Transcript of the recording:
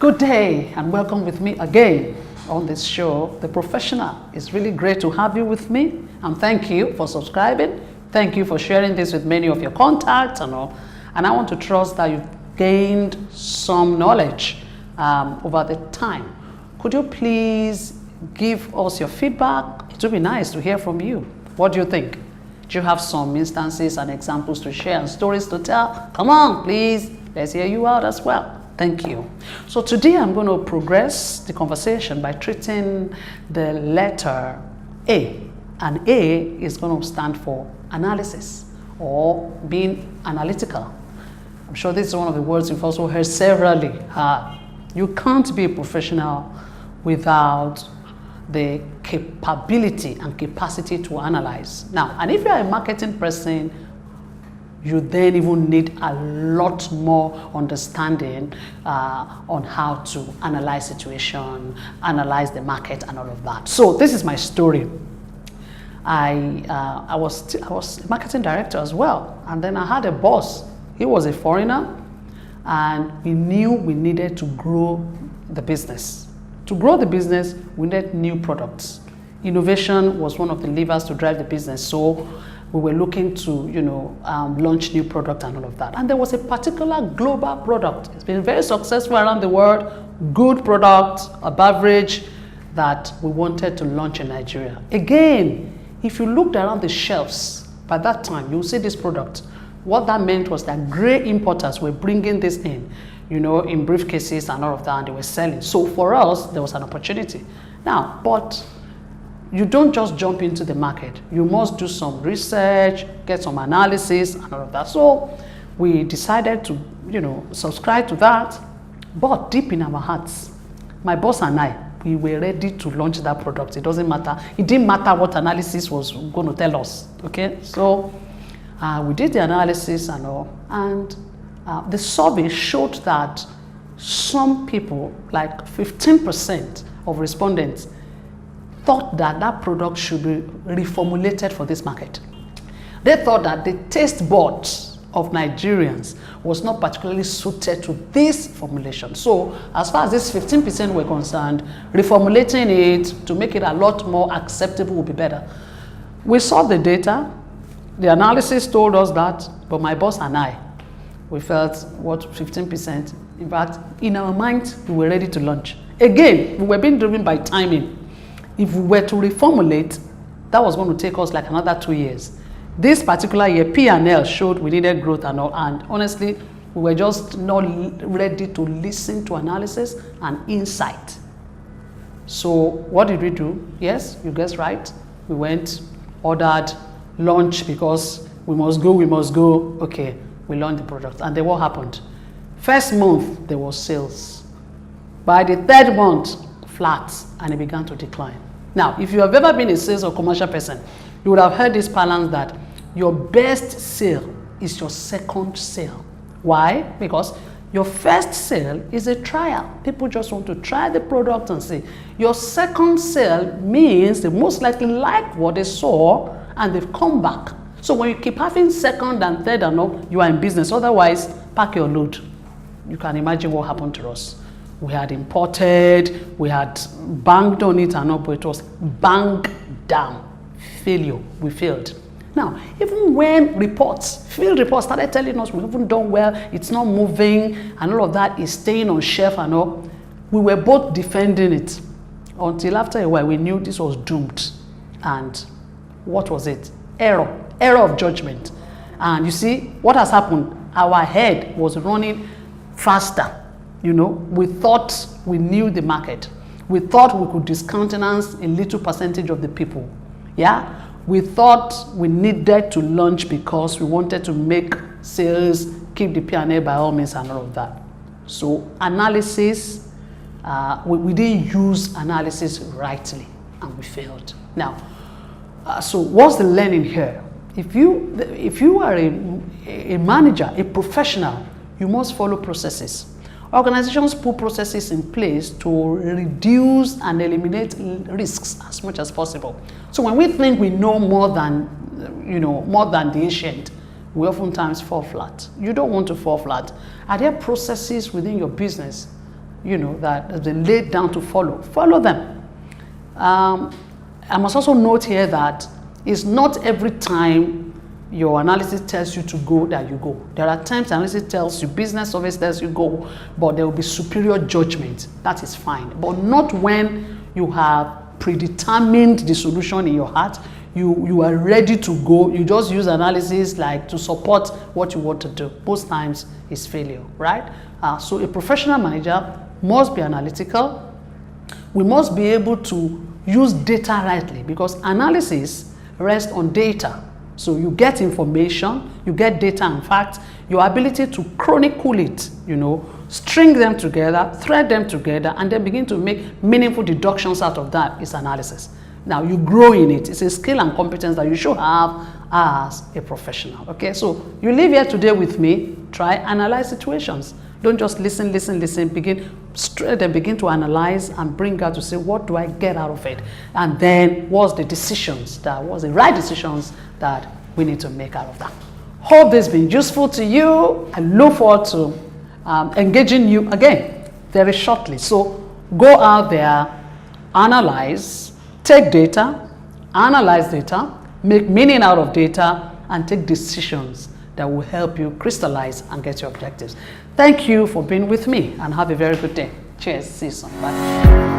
Good day and welcome with me again on this show, The Professional. It's really great to have you with me, and thank you for subscribing. Thank you for sharing this with many of your contacts and all. And I want to trust that you've gained some knowledge over the time. Could you please give us your feedback? It would be nice to hear from you. What do you think? Do you have some instances and examples to share and stories to tell? Come on, please. Let's hear you out as well. Thank you. So today I'm going to progress the conversation by treating the letter A. And A is going to stand for analysis or being analytical. I'm sure this is one of the words you've also heard severally. You can't be a professional without the capability and capacity to analyze. Now, and if you're a marketing person, you then even need a lot more understanding on how to analyze situation, analyze the market, and all of that. So this is my story. I was a marketing director as well, and then I had a boss. He was a foreigner, and we knew we needed to grow the business. To grow the business, we needed new products. Innovation was one of the levers to drive the business. So we were looking to, launch new product and all of that. And there was a particular global product. It's been very successful around the world. Good product, a beverage that we wanted to launch in Nigeria. Again, if you looked around the shelves by that time, you'll see this product. What that meant was that great importers were bringing this in, in briefcases and all of that, and they were selling. So for us, there was an opportunity. Now, but you don't just jump into the market. You must do some research, get some analysis and all of that. So we decided to, subscribe to that. But deep in our hearts, my boss and I, we were ready to launch that product. It doesn't matter. It didn't matter what analysis was going to tell us. Okay, so we did the analysis and all, and the survey showed that some people, like 15% of respondents, thought that that product should be reformulated for this market. They thought that the taste buds of Nigerians was not particularly suited to this formulation. So as far as this 15% were concerned, reformulating it to make it a lot more acceptable would be better. We saw the data. The analysis told us that, but my boss and I, we felt, 15%? In fact, in our minds, we were ready to launch. Again, we were being driven by timing. If we were to reformulate, that was going to take us like another 2 years. This particular year, P&L showed we needed growth and all, and honestly, we were just not ready to listen to analysis and insight. So what did we do? Yes, you guessed right. We went, ordered, launched, because we must go. Okay, we launched the product. And then what happened? First month, there was sales. By the third month, flat, and it began to decline. Now, if you have ever been a sales or commercial person, you would have heard this balance that your best sale is your second sale. Why? Because your first sale is a trial. People just want to try the product and see. Your second sale means they most likely like what they saw and they've come back. So when you keep having second and third and all, you are in business. Otherwise, pack your load. You can imagine what happened to us. We had imported, we had banked on it and all, but it was bang down. Failure. We failed. Now, even when field reports started telling us we haven't done well, it's not moving, and all of that is staying on shelf and all, we were both defending it until after a while we knew this was doomed. And what was it? Error of judgment. And you see, what has happened? Our head was running faster. We thought we knew the market. We thought we could discountenance a little percentage of the people. Yeah? We thought we needed to launch because we wanted to make sales, keep the P&L by all means and all of that. So analysis, we didn't use analysis rightly and we failed. Now, so what's the learning here? If you are a manager, a professional, you must follow processes. Organizations put processes in place to reduce and eliminate risks as much as possible. So when we think we know more than the ancient, we oftentimes fall flat. You don't want to fall flat. Are there processes within your business that has been laid down to follow them. I must also note here that it's not every time your analysis tells you to go that you go. There are times analysis tells you, business service tells you go, but there will be superior judgment. That is fine, but not when you have predetermined the solution in your heart. You are ready to go. You just use analysis like to support what you want to do. Most times it's failure, right? So a professional manager must be analytical. We must be able to use data rightly, because analysis rests on data. So you get information, you get data and facts, your ability to chronicle it, string them together, thread them together, and then begin to make meaningful deductions out of that is analysis. Now you grow in it. It's a skill and competence that you should have as a professional. Okay, so you live here today with me, try analyze situations. Don't just listen, begin to analyze and bring out to say, what do I get out of it? And then what's the right decisions that we need to make out of that. Hope this has been useful to you. I look forward to engaging you again very shortly. So go out there, analyze, take data, analyze data, make meaning out of data, and take decisions that will help you crystallize and get your objectives. Thank you for being with me, and have a very good day. Cheers. See you soon. Bye.